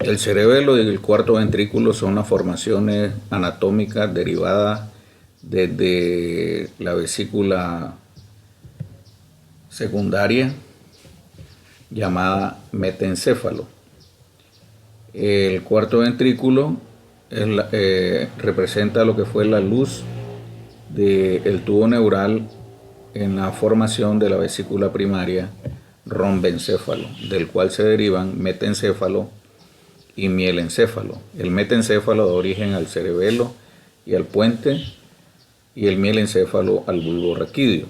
El cerebelo y el cuarto ventrículo son las formaciones anatómicas derivadas desde la vesícula secundaria llamada metencéfalo. El cuarto ventrículo representa lo que fue la luz del tubo neural en la formación de la vesícula primaria rombencéfalo, del cual se derivan metencéfalo y mielencéfalo. El metencéfalo da origen al cerebelo y al puente, y el mielencéfalo al bulbo raquídeo.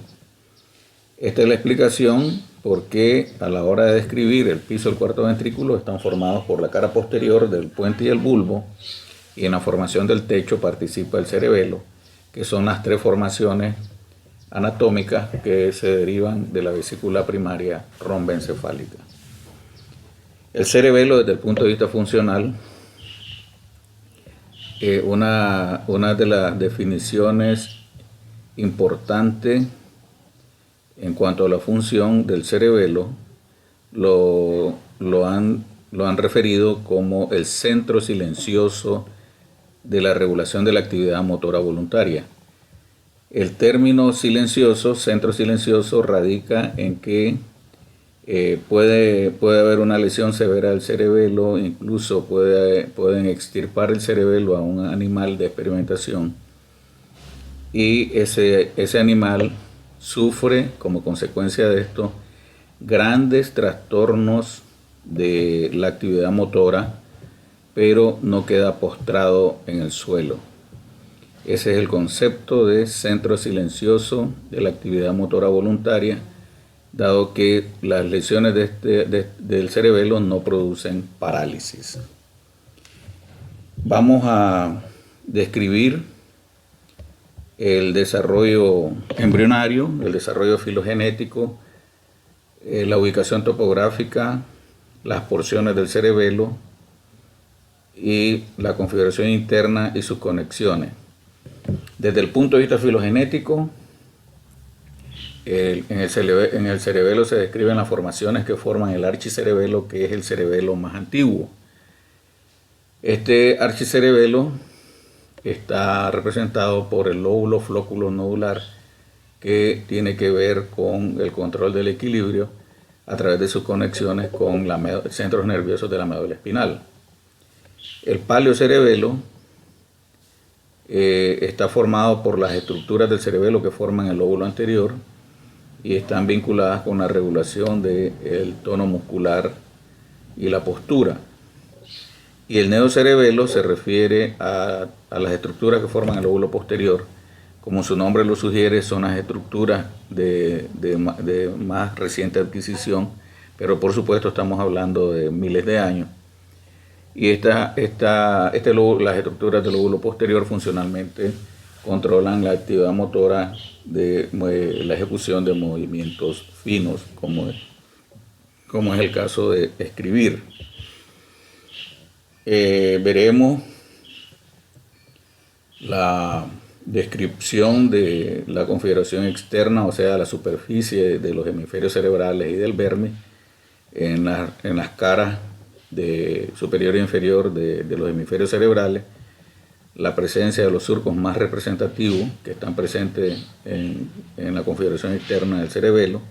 Esta es la explicación por qué a la hora de describir el piso del cuarto ventrículo están formados por la cara posterior del puente y el bulbo, y en la formación del techo participa el cerebelo, que son las tres formaciones anatómicas que se derivan de la vesícula primaria rombencefálica. El cerebelo, desde el punto de vista funcional, una de las definiciones importantes en cuanto a la función del cerebelo lo han referido como el centro silencioso de la regulación de la actividad motora voluntaria. El término silencioso, centro silencioso, radica en que puede haber una lesión severa del cerebelo, incluso pueden extirpar el cerebelo a un animal de experimentación, y ese animal sufre como consecuencia de esto grandes trastornos de la actividad motora, pero no queda postrado en el suelo. Ese es el concepto de centro silencioso de la actividad motora voluntaria, dado que las lesiones del cerebelo no producen parálisis. Vamos a describir el desarrollo embrionario, el desarrollo filogenético, la ubicación topográfica, las porciones del cerebelo y la configuración interna y sus conexiones. Desde el punto de vista filogenético, en el cerebelo se describen las formaciones que forman el archicerebelo, que es el cerebelo más antiguo. Este archicerebelo está representado por el lóbulo flóculo nodular, que tiene que ver con el control del equilibrio a través de sus conexiones con los centros nerviosos de la médula espinal. El paleocerebelo está formado por las estructuras del cerebelo que forman el lóbulo anterior y están vinculadas con la regulación del tono muscular y la postura. Y el neocerebelo se refiere a las estructuras que forman el lóbulo posterior. Como su nombre lo sugiere, son las estructuras de más reciente adquisición, pero por supuesto estamos hablando de miles de años. Y las estructuras del lóbulo posterior funcionalmente controlan la actividad motora de la ejecución de movimientos finos, como es el caso de escribir. Veremos la descripción de la configuración externa, o sea, la superficie de los hemisferios cerebrales y del verme en las caras superior e inferior de los hemisferios cerebrales, la presencia de los surcos más representativos que están presentes en la configuración externa del cerebelo,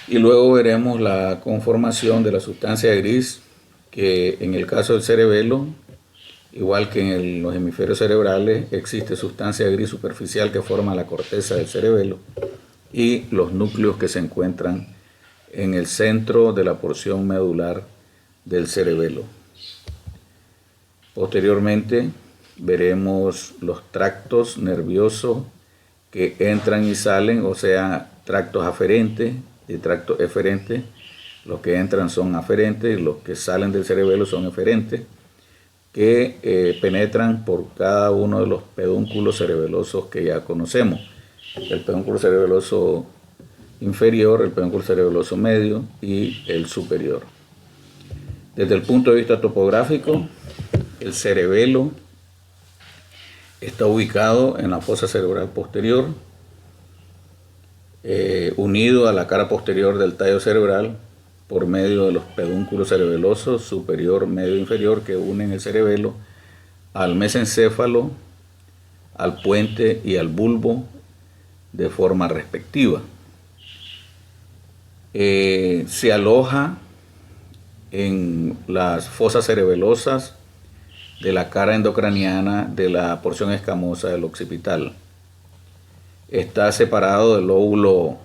y luego veremos la conformación de la sustancia gris, que en el caso del cerebelo, igual que en los hemisferios cerebrales, existe sustancia gris superficial que forma la corteza del cerebelo y los núcleos que se encuentran en el centro de la porción medular del cerebelo. Posteriormente veremos los tractos nerviosos que entran y salen, o sea, tractos aferentes y tractos eferentes. Los que entran son aferentes y los que salen del cerebelo son eferentes, que penetran por cada uno de los pedúnculos cerebelosos que ya conocemos. El pedúnculo cerebeloso inferior, el pedúnculo cerebeloso medio y el superior. Desde el punto de vista topográfico, el cerebelo está ubicado en la fosa cerebral posterior, unido a la cara posterior del tallo cerebral, por medio de los pedúnculos cerebelosos superior, medio e inferior que unen el cerebelo al mesencéfalo, al puente y al bulbo de forma respectiva. Se aloja en las fosas cerebelosas de la cara endocraniana de la porción escamosa del occipital. Está separado del lóbulo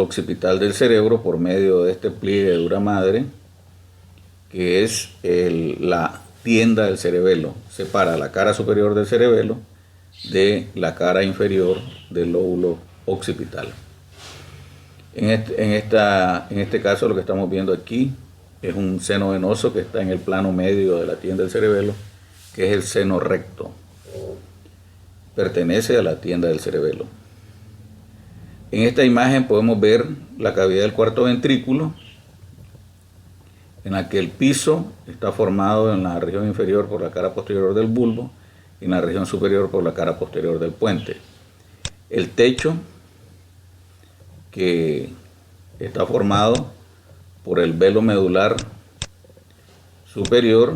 occipital del cerebro por medio de este pliegue de dura madre, que es la tienda del cerebelo. Separa la cara superior del cerebelo de la cara inferior del lóbulo occipital. En este caso lo que estamos viendo aquí es un seno venoso que está en el plano medio de la tienda del cerebelo, que es el seno recto. Pertenece a la tienda del cerebelo. En esta imagen podemos ver la cavidad del cuarto ventrículo, en la que el piso está formado en la región inferior por la cara posterior del bulbo y en la región superior por la cara posterior del puente. El techo, que está formado por el velo medular superior,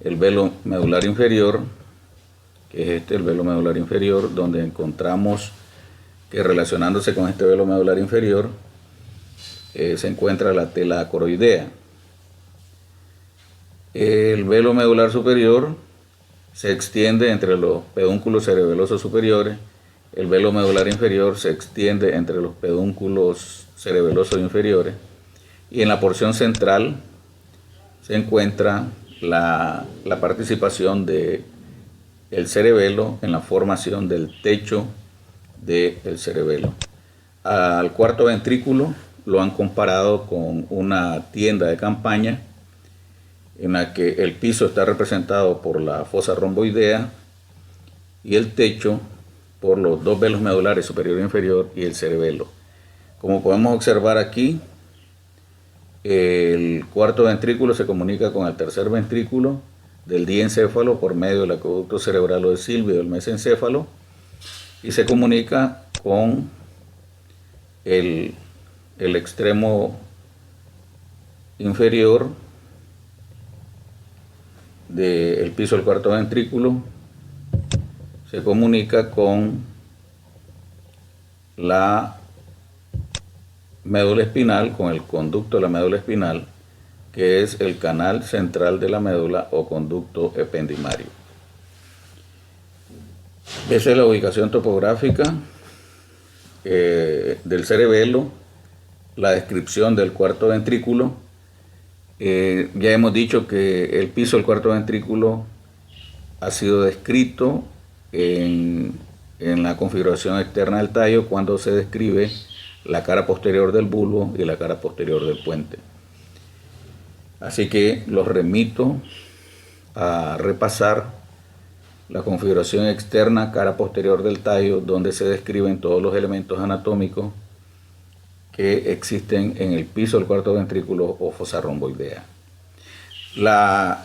el velo medular inferior, que es el velo medular inferior, donde encontramos que relacionándose con este velo medular inferior se encuentra la tela coroidea. El velo medular superior se extiende entre los pedúnculos cerebelosos superiores. El velo medular inferior se extiende entre los pedúnculos cerebelosos inferiores, y en la porción central se encuentra la participación del cerebelo en la formación del techo del cerebelo. Al cuarto ventrículo lo han comparado con una tienda de campaña en la que el piso está representado por la fosa romboidea y el techo por los dos velos medulares superior e inferior y el cerebelo. Como podemos observar aquí, el cuarto ventrículo se comunica con el tercer ventrículo del diencéfalo por medio del acueducto cerebral o de Silvio del mesencéfalo, y se comunica con el extremo inferior del piso del cuarto ventrículo, se comunica con la médula espinal, con el conducto de la médula espinal, que es el canal central de la médula o conducto ependimario. Esa es la ubicación topográfica del cerebelo, la descripción del cuarto ventrículo. Ya hemos dicho que el piso del cuarto ventrículo ha sido descrito en la configuración externa del tallo cuando se describe la cara posterior del bulbo y la cara posterior del puente. Así que los remito a repasar la configuración externa cara posterior del tallo, donde se describen todos los elementos anatómicos que existen en el piso del cuarto ventrículo o fosa romboidea. La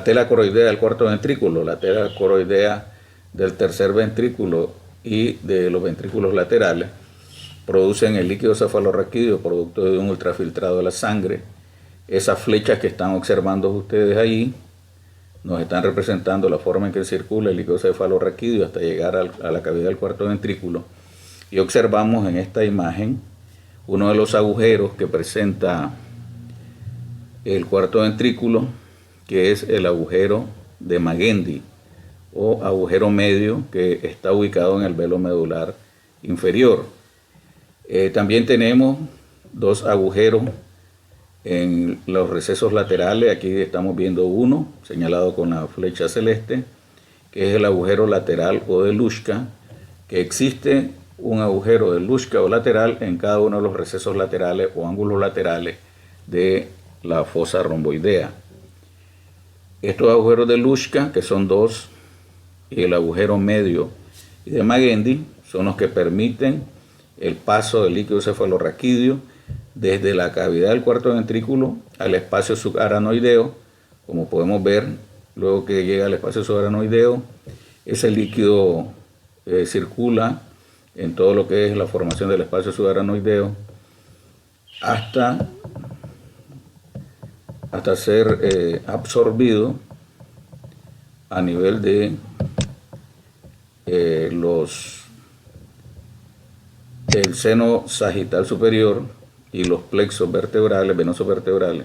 tela coroidea del cuarto ventrículo, la tela coroidea del tercer ventrículo y de los ventrículos laterales producen el líquido cefalorraquídeo producto de un ultrafiltrado de la sangre. Esas flechas que están observando ustedes ahí nos están representando la forma en que circula el líquido cefalorraquídeo hasta llegar a la cavidad del cuarto ventrículo. Y observamos en esta imagen uno de los agujeros que presenta el cuarto ventrículo, que es el agujero de Magendie o agujero medio, que está ubicado en el velo medular inferior. También tenemos dos agujeros en los recesos laterales. Aquí estamos viendo uno señalado con la flecha celeste, que es el agujero lateral o de Luschka, que existe un agujero de Luschka o lateral en cada uno de los recesos laterales o ángulos laterales de la fosa romboidea. Estos agujeros de Luschka, que son dos, y el agujero medio y de Magendie, son los que permiten el paso del líquido cefalorraquídeo desde la cavidad del cuarto ventrículo al espacio subaranoideo. Como podemos ver, luego que llega al espacio subaranoideo, ese líquido circula en todo lo que es la formación del espacio subaracnoideo hasta ser absorbido a nivel de el seno sagital superior y los plexos vertebrales, venosos vertebrales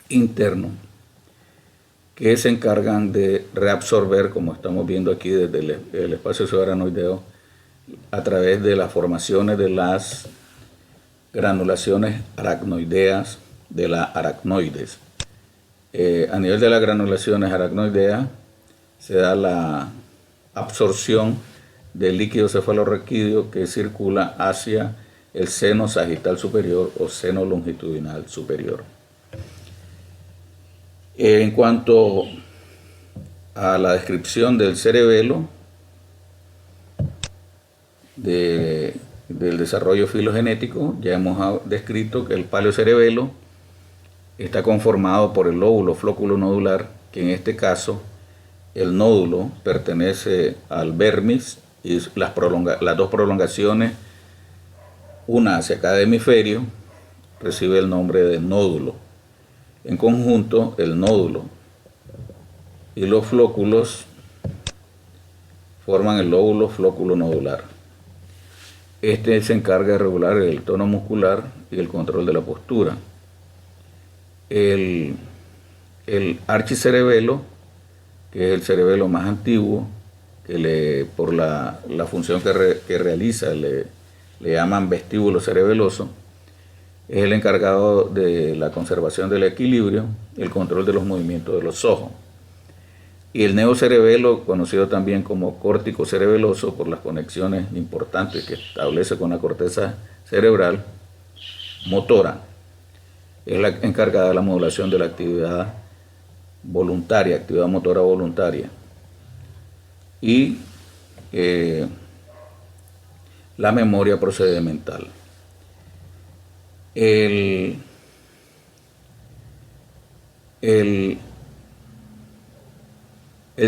internos, que se encargan de reabsorber, como estamos viendo aquí desde el espacio subaracnoideo, a través de las formaciones de las granulaciones aracnoideas de la aracnoides. A nivel de las granulaciones aracnoideas se da la absorción del líquido cefalorraquídeo que circula hacia el seno sagital superior o seno longitudinal superior. En cuanto a la descripción del cerebelo, del desarrollo filogenético, ya hemos descrito que el paleocerebelo está conformado por el lóbulo flóculo nodular, que en este caso el nódulo pertenece al vermis y las dos prolongaciones, una hacia cada hemisferio, recibe el nombre de nódulo. En conjunto, el nódulo y los flóculos forman el lóbulo flóculo nodular. Este se encarga de regular el tono muscular y el control de la postura. El archicerebelo, que es el cerebelo más antiguo, que por la función que realiza le llaman vestíbulo cerebeloso, es el encargado de la conservación del equilibrio y el control de los movimientos de los ojos. Y el neocerebelo, conocido también como córtico cerebeloso por las conexiones importantes que establece con la corteza cerebral motora, es la encargada de la modulación de la actividad voluntaria, actividad motora voluntaria. Y la memoria procedimental. El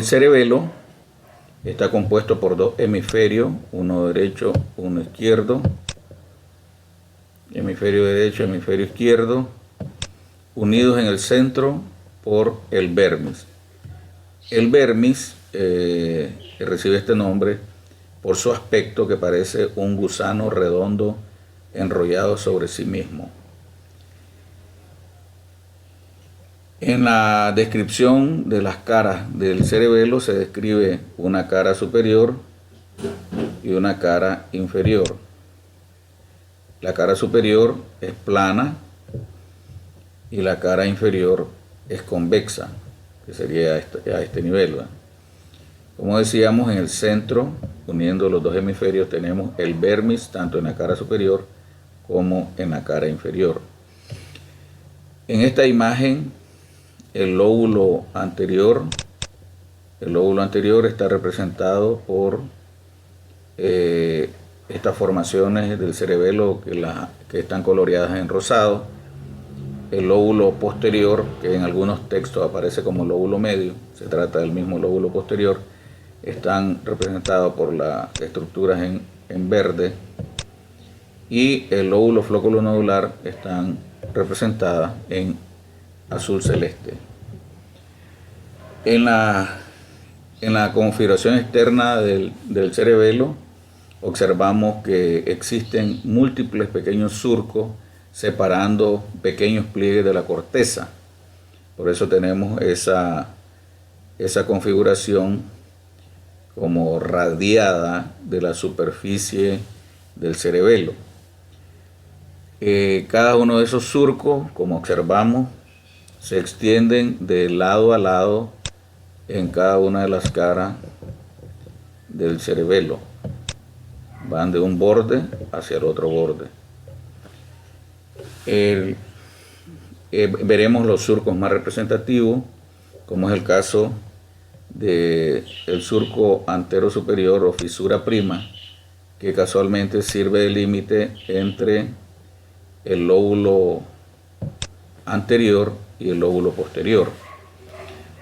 cerebelo está compuesto por dos hemisferios, uno derecho, uno izquierdo, hemisferio derecho, hemisferio izquierdo, unidos en el centro por el vermis. El vermis recibe este nombre por su aspecto, que parece un gusano redondo enrollado sobre sí mismo. En la descripción de las caras del cerebelo se describe una cara superior y una cara inferior. La cara superior es plana y la cara inferior es convexa, que sería a este nivel, ¿verdad? Como decíamos, en el centro, uniendo los dos hemisferios, tenemos el vermis tanto en la cara superior como en la cara inferior. En esta imagen, el lóbulo anterior está representado por estas formaciones del cerebelo que están coloreadas en rosado. El lóbulo posterior, que en algunos textos aparece como lóbulo medio, se trata del mismo lóbulo posterior, están representados por las estructuras en verde, y el lóbulo flóculo nodular están representadas en azul celeste. En la configuración externa del cerebelo observamos que existen múltiples pequeños surcos separando pequeños pliegues de la corteza. Por eso tenemos esa configuración como radiada de la superficie del cerebelo. Cada uno de esos surcos, como observamos, se extienden de lado a lado en cada una de las caras del cerebelo. Van de un borde hacia el otro borde. Veremos los surcos más representativos, como es el caso del surco antero superior o fisura prima, que casualmente sirve de límite entre el lóbulo anterior y el lóbulo posterior.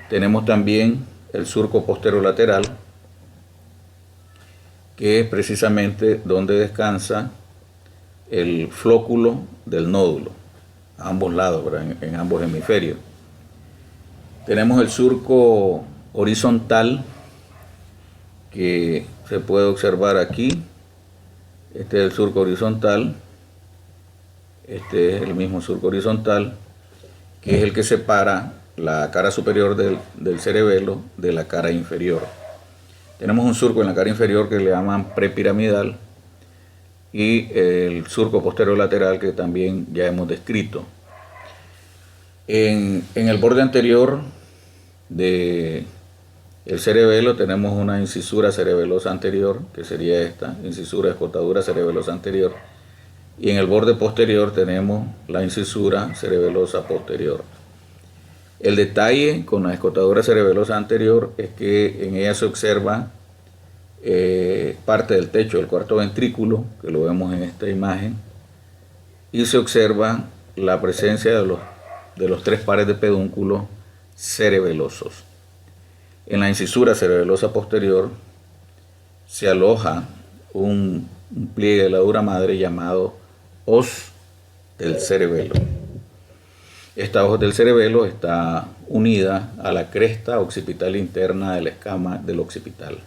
Tenemos también el surco posterolateral, que es precisamente donde descansa el flóculo del nódulo, a ambos lados, en ambos hemisferios. Tenemos el surco horizontal, que se puede observar aquí. Este es el surco horizontal. Este es el mismo surco horizontal, que es el que separa la cara superior del cerebelo de la cara inferior. Tenemos un surco en la cara inferior que le llaman prepiramidal y el surco posterolateral, que también ya hemos descrito. En el borde anterior del cerebelo tenemos una incisura cerebelosa anterior, que sería esta, incisura escotadura cerebelosa anterior, y en el borde posterior tenemos la incisura cerebelosa posterior. El detalle con la escotadura cerebelosa anterior es que en ella se observa parte del techo del cuarto ventrículo, que lo vemos en esta imagen, y se observa la presencia de los 3 pares de pedúnculos cerebelosos. En la incisura cerebelosa posterior se aloja un pliegue de la dura madre llamado hoz del cerebelo. Esta hoz del cerebelo está unida a la cresta occipital interna de la escama del occipital.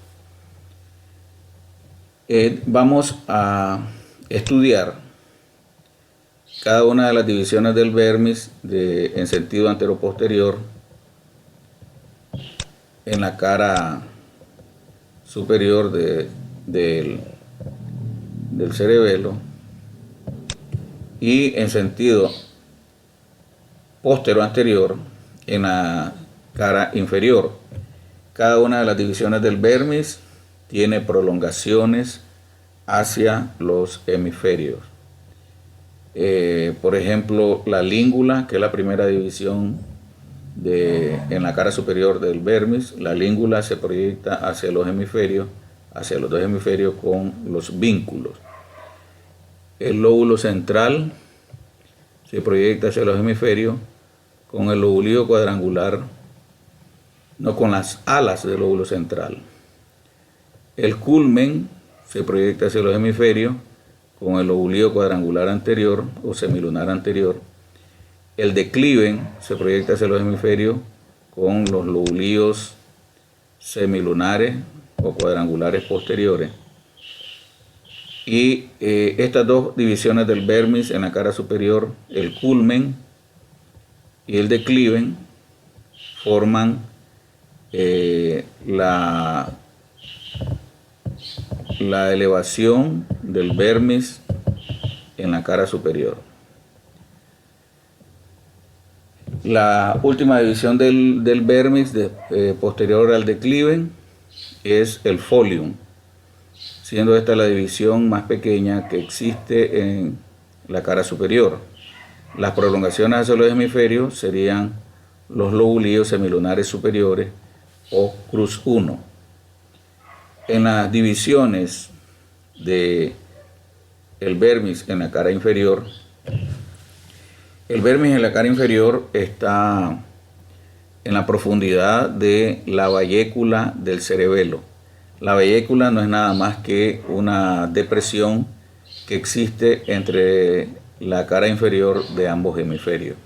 Vamos a estudiar cada una de las divisiones del vermis en sentido anteroposterior en la cara superior del cerebelo y en sentido postero anterior en la cara inferior. Cada una de las divisiones del vermis tiene prolongaciones hacia los hemisferios. Por ejemplo, la língula, que es la primera división en la cara superior del vermis, la língula se proyecta hacia los hemisferios, hacia los dos hemisferios con los vínculos. El lóbulo central se proyecta hacia los hemisferios con el lóbulo cuadrangular, no, con las alas del lóbulo central. El culmen se proyecta hacia los hemisferios con el lóbulo cuadrangular anterior o semilunar anterior. El declive se proyecta hacia los hemisferios con los lóbulos semilunares o cuadrangulares posteriores. Y estas dos divisiones del vermis en la cara superior, el culmen y el declive, forman la elevación del vermis en la cara superior. La última división del vermis posterior al declive es el folium, siendo esta la división más pequeña que existe en la cara superior. Las prolongaciones hacia los hemisferios serían los lóbulos semilunares superiores o cruz 1. En las divisiones del vermis en la cara inferior, el vermis en la cara inferior está en la profundidad de la vallécula del cerebelo. La vallécula no es nada más que una depresión que existe entre la cara inferior de ambos hemisferios.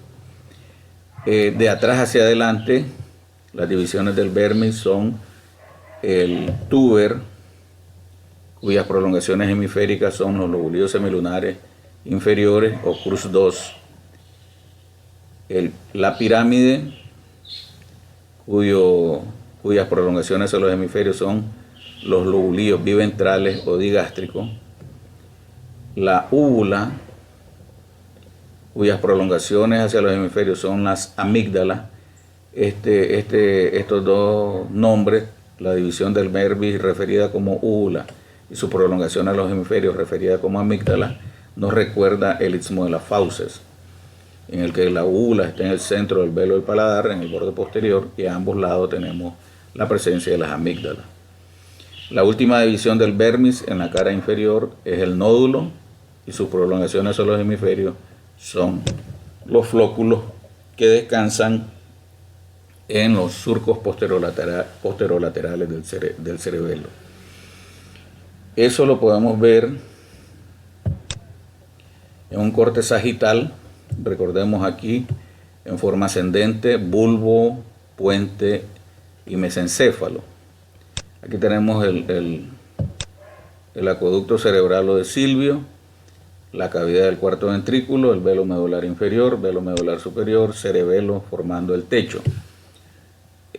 De atrás hacia adelante, las divisiones del vermis son el tuber, cuyas prolongaciones hemisféricas son los lóbulos semilunares inferiores o cruz 2. La pirámide, cuyas prolongaciones hacia los hemisferios son los lóbulos biventrales o digástricos. La úvula, cuyas prolongaciones hacia los hemisferios son las amígdalas. Estos dos nombres, la división del vermis referida como úvula y su prolongación a los hemisferios referida como amígdala, nos recuerda el istmo de las fauces, en el que la úvula está en el centro del velo del paladar, en el borde posterior, y a ambos lados tenemos la presencia de las amígdalas. La última división del vermis en la cara inferior es el nódulo, y sus prolongaciones hacia los hemisferios son los flóculos que descansan en los surcos posterolaterales del cerebelo. Eso lo podemos ver en un corte sagital, recordemos aquí, en forma ascendente, bulbo, puente y mesencéfalo. Aquí tenemos el acueducto cerebral o de Silvio, la cavidad del cuarto ventrículo, el velo medular inferior, velo medular superior, cerebelo formando el techo.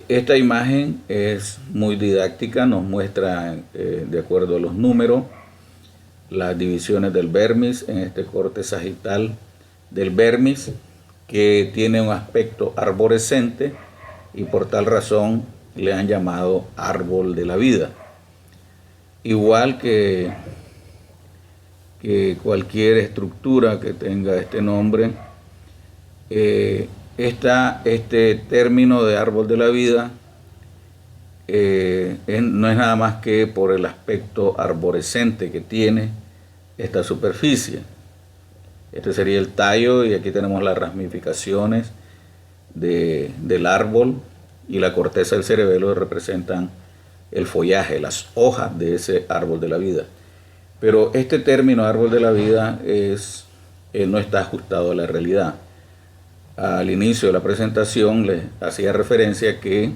Esta imagen es muy didáctica, nos muestra de acuerdo a los números las divisiones del vermis en este corte sagital del vermis, que tiene un aspecto arborescente y por tal razón le han llamado árbol de la vida. Igual que cualquier estructura que tenga este nombre, este término de árbol de la vida no es nada más que por el aspecto arborescente que tiene esta superficie. Este sería el tallo y aquí tenemos las ramificaciones del árbol, y la corteza del cerebelo representan el follaje, las hojas de ese árbol de la vida. Pero este término árbol de la vida no está ajustado a la realidad. Al inicio de la presentación les hacía referencia que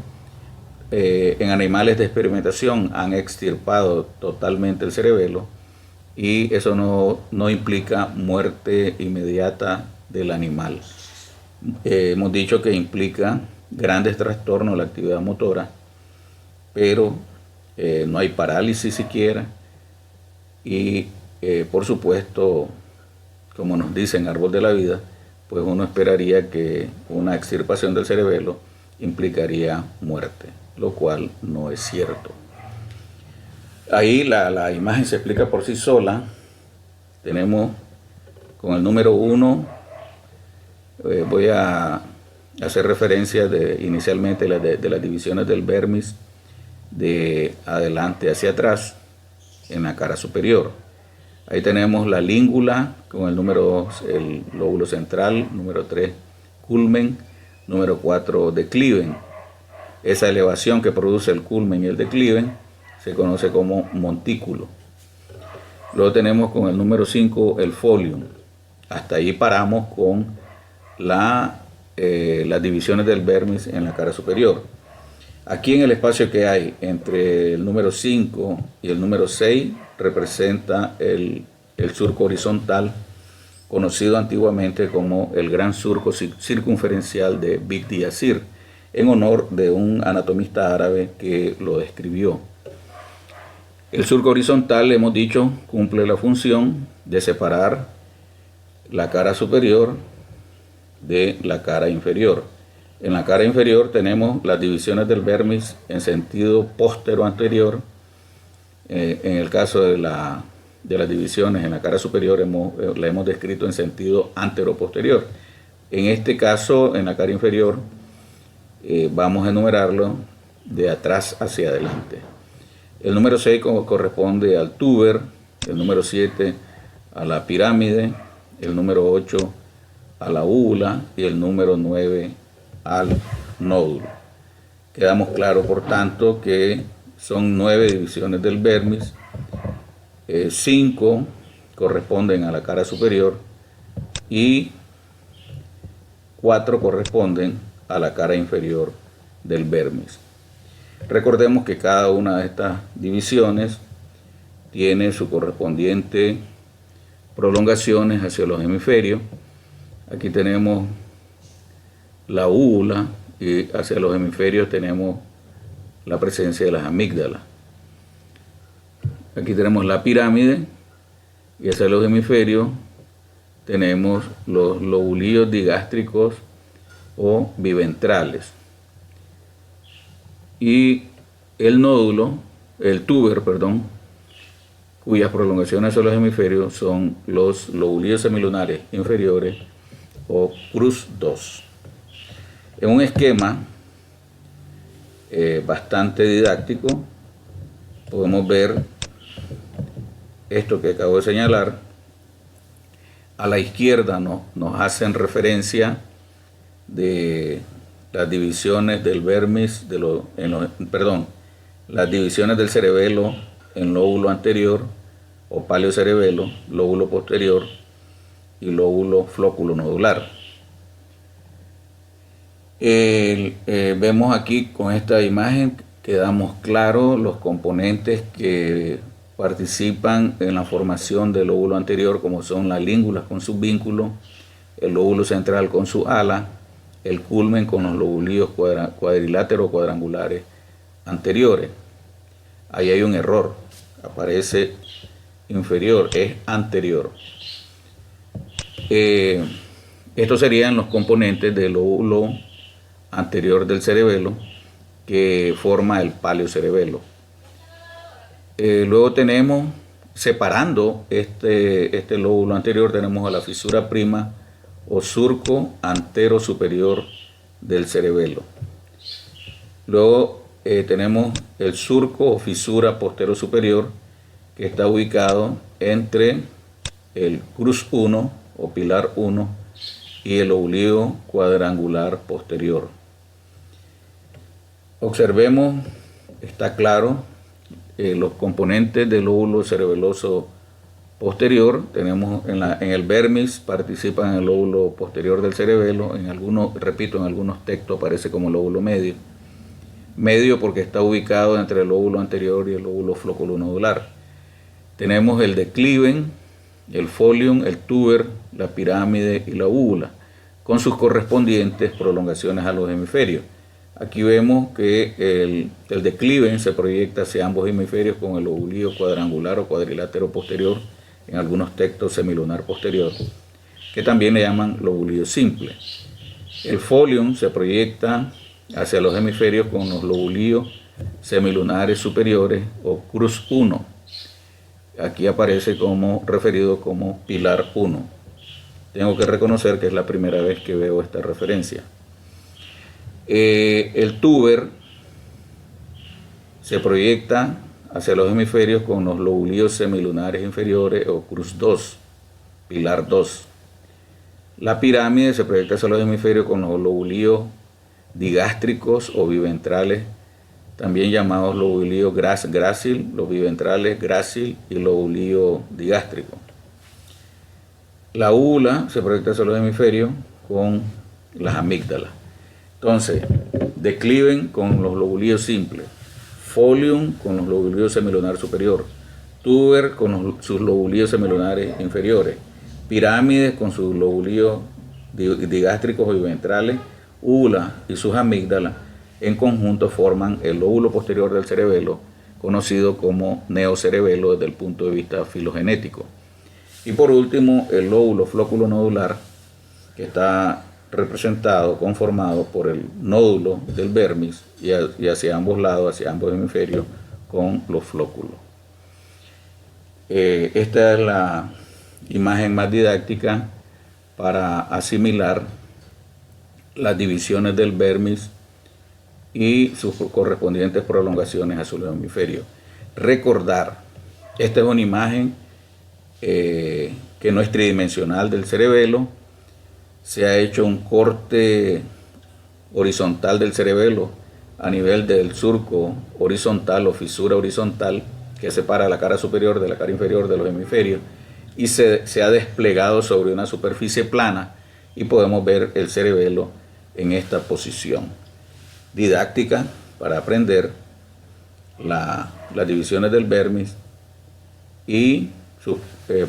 en animales de experimentación han extirpado totalmente el cerebelo, y eso no implica muerte inmediata del animal. Hemos dicho que implica grandes trastornos de la actividad motora, pero no hay parálisis siquiera, y por supuesto, como nos dice en árbol de la vida, pues uno esperaría que una extirpación del cerebelo implicaría muerte, lo cual no es cierto. Ahí la imagen se explica por sí sola. Tenemos con el número 1, voy a hacer referencia inicialmente de las divisiones del vermis de adelante hacia atrás en la cara superior. Ahí tenemos la língula con el número 2, el lóbulo central, número 3, culmen, número 4, decliven. Esa elevación que produce el culmen y el decliven se conoce como montículo. Luego tenemos con el número 5 el folium. Hasta ahí paramos con las divisiones del vermis en la cara superior. Aquí en el espacio que hay entre el número 5 y el número 6 representa el surco horizontal, conocido antiguamente como el gran surco circunferencial de Big Yazir, en honor de un anatomista árabe que lo describió. El surco horizontal, hemos dicho, cumple la función de separar la cara superior de la cara inferior. En la cara inferior tenemos las divisiones del vermis en sentido póstero-anterior. En el caso de las divisiones en la cara superior la hemos descrito en sentido antero-posterior. En este caso, en la cara inferior, vamos a enumerarlo de atrás hacia adelante. El número 6 corresponde al túber, el número 7 a la pirámide, el número 8 a la úvula y el número 9 al nódulo. Quedamos claros, por tanto, que son 9 divisiones del vermis, 5 corresponden a la cara superior y 4 corresponden a la cara inferior del vermis. Recordemos que cada una de estas divisiones tiene su correspondiente prolongaciones hacia los hemisferios. Aquí tenemos la úvula y hacia los hemisferios tenemos la presencia de las amígdalas. Aquí tenemos la pirámide y hacia los hemisferios tenemos los lobulillos digástricos o biventrales. Y el nódulo, el túber, cuyas prolongaciones hacia los hemisferios son los lobulillos semilunares inferiores o crus 2. En un esquema bastante didáctico podemos ver esto que acabo de señalar. A la izquierda nos hacen referencia de las divisiones del vermis, las divisiones del cerebelo en lóbulo anterior o paleocerebelo, lóbulo posterior y lóbulo flóculo nodular. Vemos aquí con esta imagen, quedamos claros los componentes que participan en la formación del lóbulo anterior, como son las língulas con sus vínculos, el lóbulo central con su ala, el culmen con los lóbulos cuadriláteros cuadrangulares anteriores. Ahí hay un error, aparece inferior, es anterior. Estos serían los componentes del lóbulo anterior del cerebelo que forma el paleocerebelo. Luego tenemos, separando este lóbulo anterior, tenemos a la fisura prima o surco antero superior del cerebelo. Luego tenemos el surco o fisura postero superior, que está ubicado entre el cruz 1 o pilar 1 y el oblicuo cuadrangular posterior. Observemos, está claro, los componentes del lóbulo cerebeloso posterior. Tenemos en el vermis, participan en el lóbulo posterior del cerebelo. En algunos textos aparece como lóbulo medio. Medio porque está ubicado entre el lóbulo anterior y el lóbulo flóculo-nodular. Tenemos el decliven, el folium, el tuber, la pirámide y la úvula, con sus correspondientes prolongaciones a los hemisferios. Aquí vemos que el decliven se proyecta hacia ambos hemisferios con el lóbulo cuadrangular o cuadrilátero posterior, en algunos textos semilunar posterior, que también le llaman lóbulo simple. El folium se proyecta hacia los hemisferios con los lóbulos semilunares superiores o cruz 1. Aquí aparece como referido como pilar 1. Tengo que reconocer que es la primera vez que veo esta referencia. El tuber se proyecta hacia los hemisferios con los lóbulos semilunares inferiores o cruz 2, pilar 2. La pirámide se proyecta hacia los hemisferios con los lóbulos digástricos o biventrales, también llamados lóbulos grácil, los biventrales grácil y lóbulo digástrico. La úvula se proyecta hacia los hemisferios con las amígdalas. Entonces, decliven con los lóbulos simples, folium con los lóbulos semilunar superior, tuber con sus lóbulos semilunares inferiores, pirámides con sus lóbulos digástricos o biventrales, úvula y sus amígdalas en conjunto forman el lóbulo posterior del cerebelo, conocido como neocerebelo desde el punto de vista filogenético. Y por último, el lóbulo flóculo nodular, que está representado, conformado por el nódulo del vermis y hacia ambos lados, hacia ambos hemisferios, con los flóculos. Esta es la imagen más didáctica para asimilar las divisiones del vermis y sus correspondientes prolongaciones hacia los hemisferios. Recordar, esta es una imagen que no es tridimensional del cerebelo. Se ha hecho un corte horizontal del cerebelo a nivel del surco horizontal o fisura horizontal que separa la cara superior de la cara inferior de los hemisferios y se ha desplegado sobre una superficie plana y podemos ver el cerebelo en esta posición. Didáctica para aprender las divisiones del vermis y sus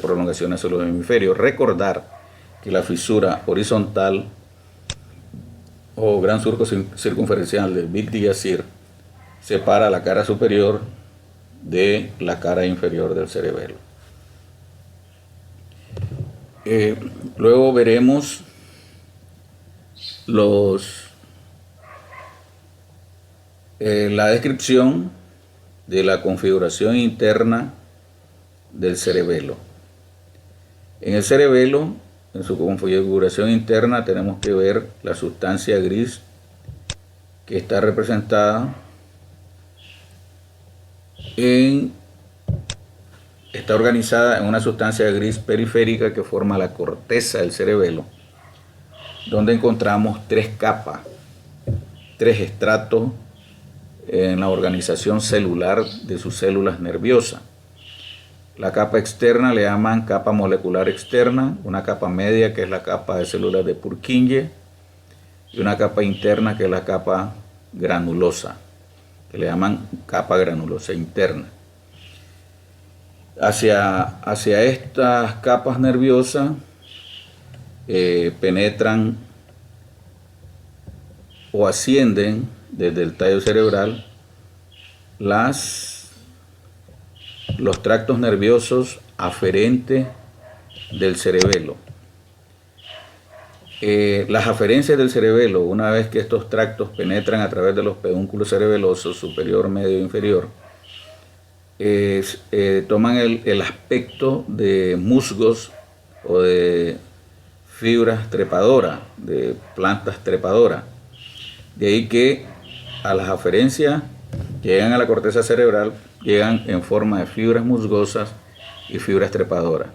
prolongaciones hacia los hemisferios. Recordar que la fisura horizontal o gran surco circunferencial de Vic-Diazir separa la cara superior de la cara inferior del cerebelo. Luego veremos la descripción de la configuración interna del cerebelo. En el cerebelo, en su configuración interna, tenemos que ver la sustancia gris que está representada está organizada en una sustancia gris periférica que forma la corteza del cerebelo, donde encontramos tres capas, tres estratos en la organización celular de sus células nerviosas. La capa externa le llaman capa molecular externa, una capa media que es la capa de células de Purkinje y una capa interna que es la capa granulosa, que le llaman capa granulosa interna. Hacia estas capas nerviosas penetran o ascienden desde el tallo cerebral los tractos nerviosos aferentes del cerebelo. Las aferencias del cerebelo, una vez que estos tractos penetran a través de los pedúnculos cerebelosos superior, medio e inferior, toman el aspecto de musgos o de fibras trepadoras, de plantas trepadoras. De ahí que a las aferencias que llegan a la corteza cerebral llegan en forma de fibras musgosas y fibras trepadoras.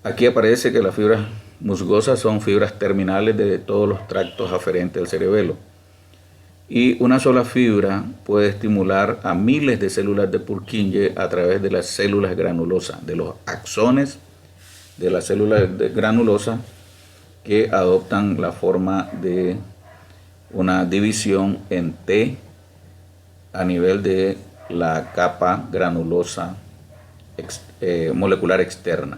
Aquí aparece que las fibras musgosas son fibras terminales de todos los tractos aferentes del cerebelo. Y una sola fibra puede estimular a miles de células de Purkinje a través de las células granulosas, de los axones de las células granulosas que adoptan la forma de una división en T a nivel de la capa granulosa molecular externa.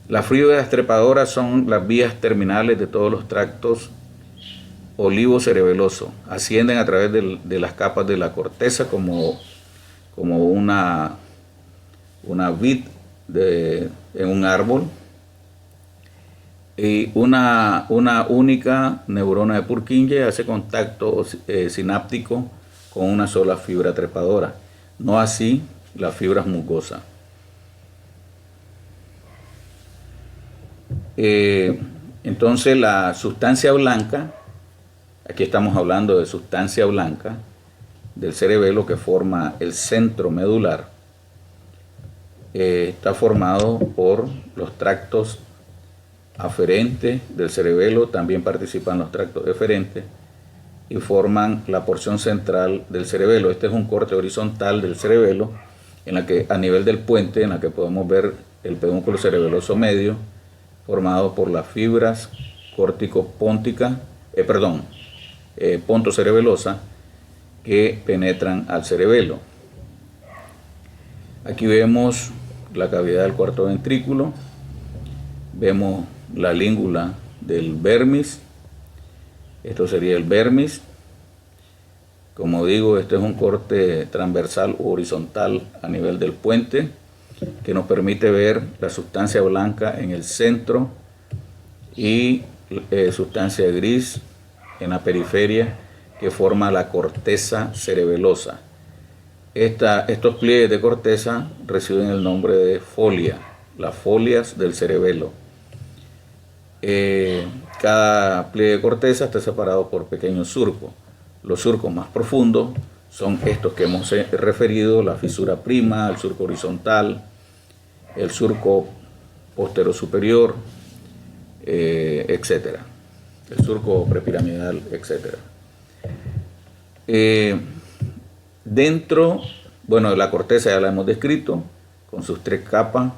Las fibras trepadoras son las vías terminales de todos los tractos olivocerebelosos. Ascienden a través de las capas de la corteza como una vid en un árbol. Y una única neurona de Purkinje hace contacto sináptico con una sola fibra trepadora, no así las fibras musgosas. Entonces la sustancia blanca, aquí estamos hablando de sustancia blanca del cerebelo que forma el centro medular, está formado por los tractos aferentes del cerebelo, también participan los tractos eferentes y forman la porción central del cerebelo. Este es un corte horizontal del cerebelo en la que a nivel del puente, en la que podemos ver el pedúnculo cerebeloso medio formado por las fibras córtico-pónticas, pontocerebelosas que penetran al cerebelo. Aquí vemos la cavidad del cuarto ventrículo, vemos la língula del vermis. Esto sería el vermis. Como digo, este es un corte transversal o horizontal a nivel del puente que nos permite ver la sustancia blanca en el centro y sustancia gris en la periferia que forma la corteza cerebelosa. Estos pliegues de corteza reciben el nombre de folia, las folias del cerebelo. Cada pliegue de corteza está separado por pequeños surcos. Los surcos más profundos son estos que hemos referido: la fisura prima, el surco horizontal, el surco postero superior, etcétera, el surco prepiramidal, etcétera. Dentro, de la corteza ya la hemos descrito, con sus 3 capas.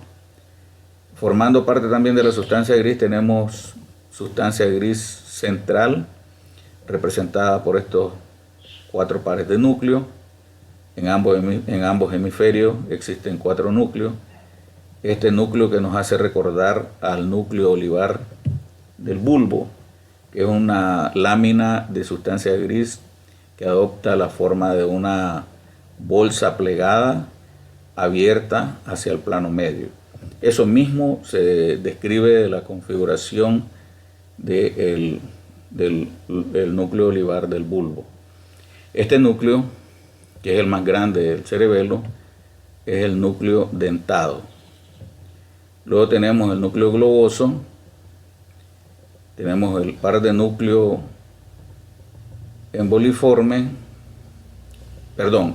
Formando parte también de la sustancia gris tenemos sustancia gris central, representada por estos 4 pares de núcleos. En ambos hemisferios existen 4 núcleos. Este núcleo que nos hace recordar al núcleo olivar del bulbo, que es una lámina de sustancia gris que adopta la forma de una bolsa plegada abierta hacia el plano medio. Eso mismo se describe de la configuración del núcleo olivar del bulbo. Este núcleo, que es el más grande del cerebelo, es el núcleo dentado. Luego tenemos el núcleo globoso, tenemos el par de núcleo emboliforme,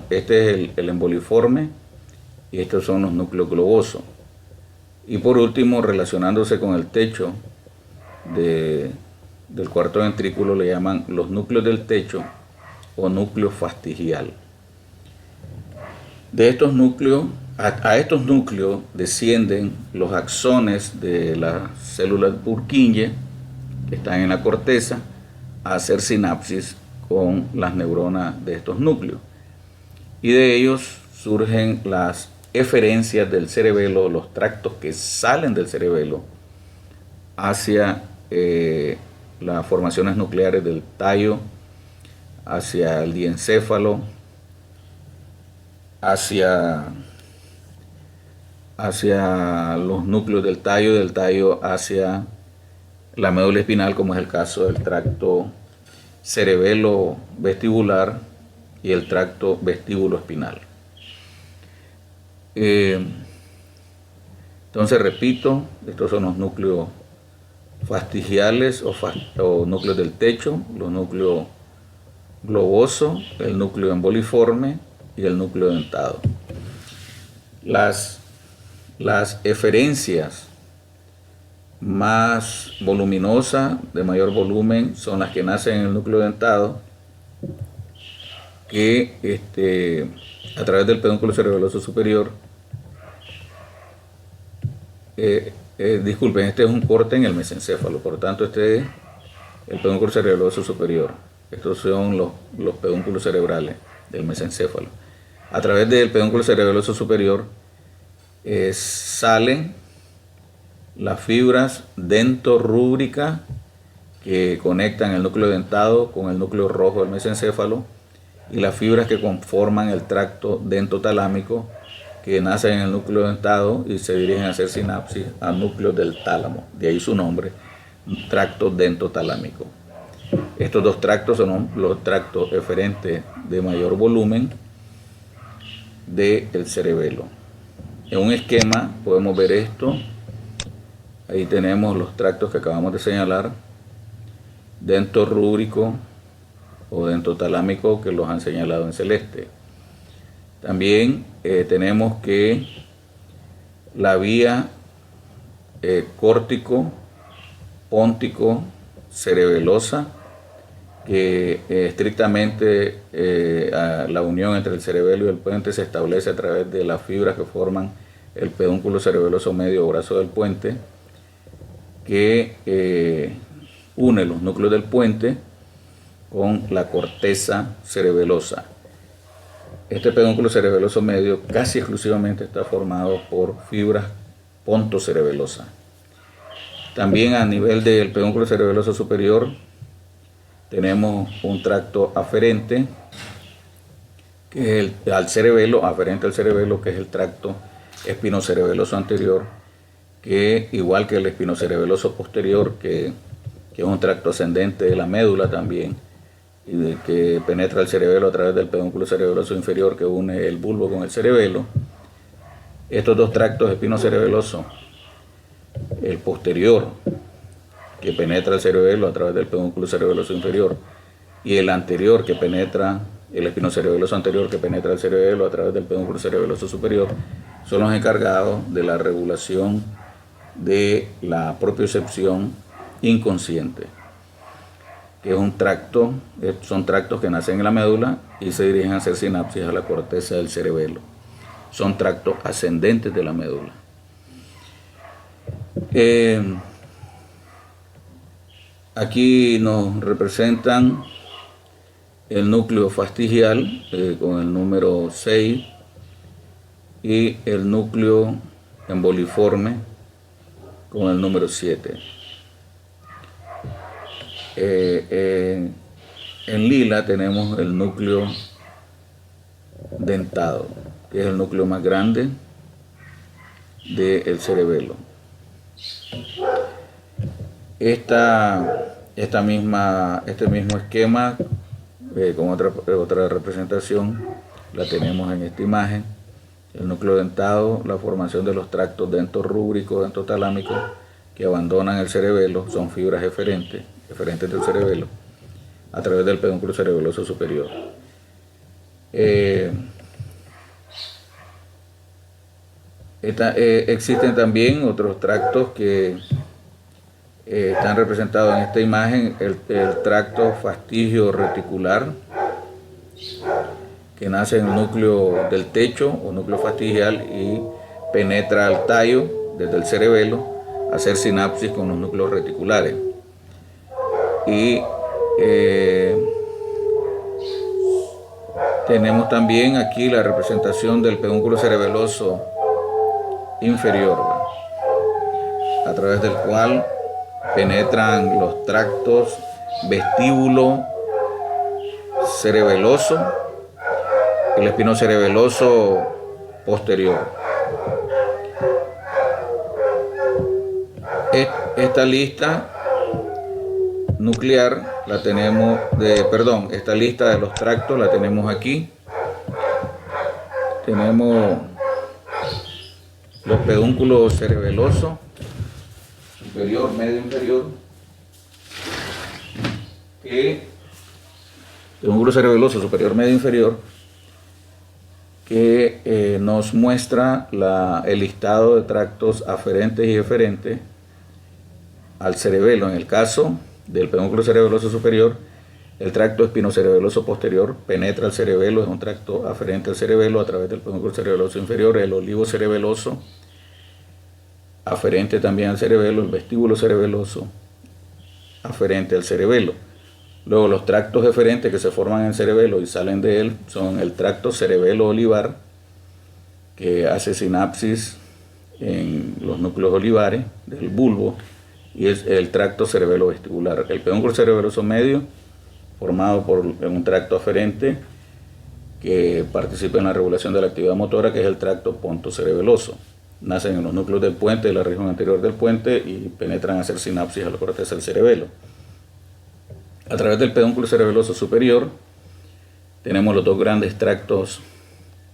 este es el emboliforme y estos son los núcleos globosos. Y por último, relacionándose con el techo del cuarto ventrículo, le llaman los núcleos del techo, o núcleo fastigial. De estos núcleos, a estos núcleos descienden los axones de las células Purkinje, que están en la corteza, a hacer sinapsis con las neuronas de estos núcleos. Y de ellos surgen las eferencias del cerebelo, los tractos que salen del cerebelo hacia las formaciones nucleares del tallo, hacia el diencéfalo, hacia los núcleos del tallo hacia la médula espinal, como es el caso del tracto cerebelo vestibular y el tracto vestíbulo espinal. Entonces, repito, estos son los núcleos fastigiales o núcleos del techo, los núcleos globoso, el núcleo emboliforme y el núcleo dentado. Las eferencias más voluminosas, de mayor volumen, son las que nacen en el núcleo dentado, que a través del pedúnculo cerebeloso superior, disculpen, este es un corte en el mesencéfalo, por lo tanto este es el pedúnculo cerebeloso superior. Estos son los pedúnculos cerebrales del mesencéfalo. A través del pedúnculo cerebeloso superior salen las fibras dentorrúbricas que conectan el núcleo dentado con el núcleo rojo del mesencéfalo, y las fibras que conforman el tracto dentotalámico, que nacen en el núcleo dentado y se dirigen a hacer sinapsis al núcleo del tálamo. De ahí su nombre, tracto dentotalámico. Estos dos tractos son los tractos eferentes de mayor volumen del cerebelo. En un esquema podemos ver esto. Ahí tenemos los tractos que acabamos de señalar, dentorrúbrico o dentotalámico, que los han señalado en celeste. También tenemos que la vía córtico, póntico, cerebelosa, que estrictamente la unión entre el cerebelo y el puente se establece a través de las fibras que forman el pedúnculo cerebeloso medio o brazo del puente, que une los núcleos del puente con la corteza cerebelosa. Este pedúnculo cerebeloso medio casi exclusivamente está formado por fibras pontocerebelosas. También a nivel del pedúnculo cerebeloso superior tenemos un tracto aferente que es al cerebelo, aferente al cerebelo, que es el tracto espinocerebeloso anterior, que igual que el espinocerebeloso posterior, que es un tracto ascendente de la médula también, y que penetra el cerebelo a través del pedúnculo cerebeloso inferior que une el bulbo con el cerebelo. Estos dos tractos espinocerebelosos, el posterior, que penetra el cerebelo a través del pedúnculo cerebeloso inferior, y el anterior, que penetra el espinocerebeloso anterior, que penetra el cerebelo a través del pedúnculo cerebeloso superior, son los encargados de la regulación de la propiocepción inconsciente, que es un tracto, son tractos que nacen en la médula y se dirigen a hacer sinapsis a la corteza del cerebelo. Son tractos ascendentes de la médula. Aquí nos representan el núcleo fastigial con el número 6 y el núcleo emboliforme con el número 7. En lila tenemos el núcleo dentado, que es el núcleo más grande del cerebelo. Este mismo esquema con otra representación la tenemos en esta imagen. El núcleo dentado, la formación de los tractos dentorrúbricos, dentotalámicos, que abandonan el cerebelo, son fibras eferentes del cerebelo, a través del pedúnculo cerebeloso superior. Existen también otros tractos que están representados en esta imagen, el tracto fastigio reticular, que nace en el núcleo del techo o núcleo fastigial y penetra al tallo desde el cerebelo a hacer sinapsis con los núcleos reticulares. Y tenemos también aquí la representación del pedúnculo cerebeloso inferior, a través del cual penetran los tractos vestíbulo cerebeloso y el espinocerebeloso posterior. Esta lista nuclear la tenemos esta lista de los tractos la tenemos aquí. Tenemos los pedúnculos cerebeloso superior, medio, inferior, pedúnculo cerebeloso superior, medio, inferior, que nos muestra el listado de tractos aferentes y eferentes al cerebelo. En el caso del pedúnculo cerebeloso superior, el tracto espinocerebeloso posterior penetra el cerebelo, es un tracto aferente al cerebelo a través del pedúnculo cerebeloso inferior. El olivo cerebeloso, aferente también al cerebelo. El vestíbulo cerebeloso, aferente al cerebelo. Luego los tractos eferentes que se forman en el cerebelo y salen de él son el tracto cerebelo-olivar, que hace sinapsis en los núcleos olivares del bulbo, y es el tracto cerebelo-vestibular. El pedúnculo cerebeloso medio, formado por un tracto aferente que participa en la regulación de la actividad motora, que es el tracto pontocerebeloso. Nacen en los núcleos del puente, de la región anterior del puente, y penetran a hacer sinapsis a la corteza del cerebelo. A través del pedúnculo cerebeloso superior tenemos los dos grandes tractos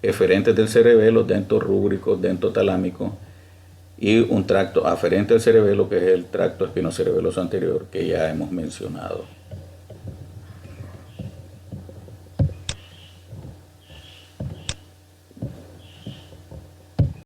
eferentes del cerebelo, dentorrúbrico, dentotalámico, y un tracto aferente al cerebelo, que es el tracto espinocerebeloso anterior, que ya hemos mencionado.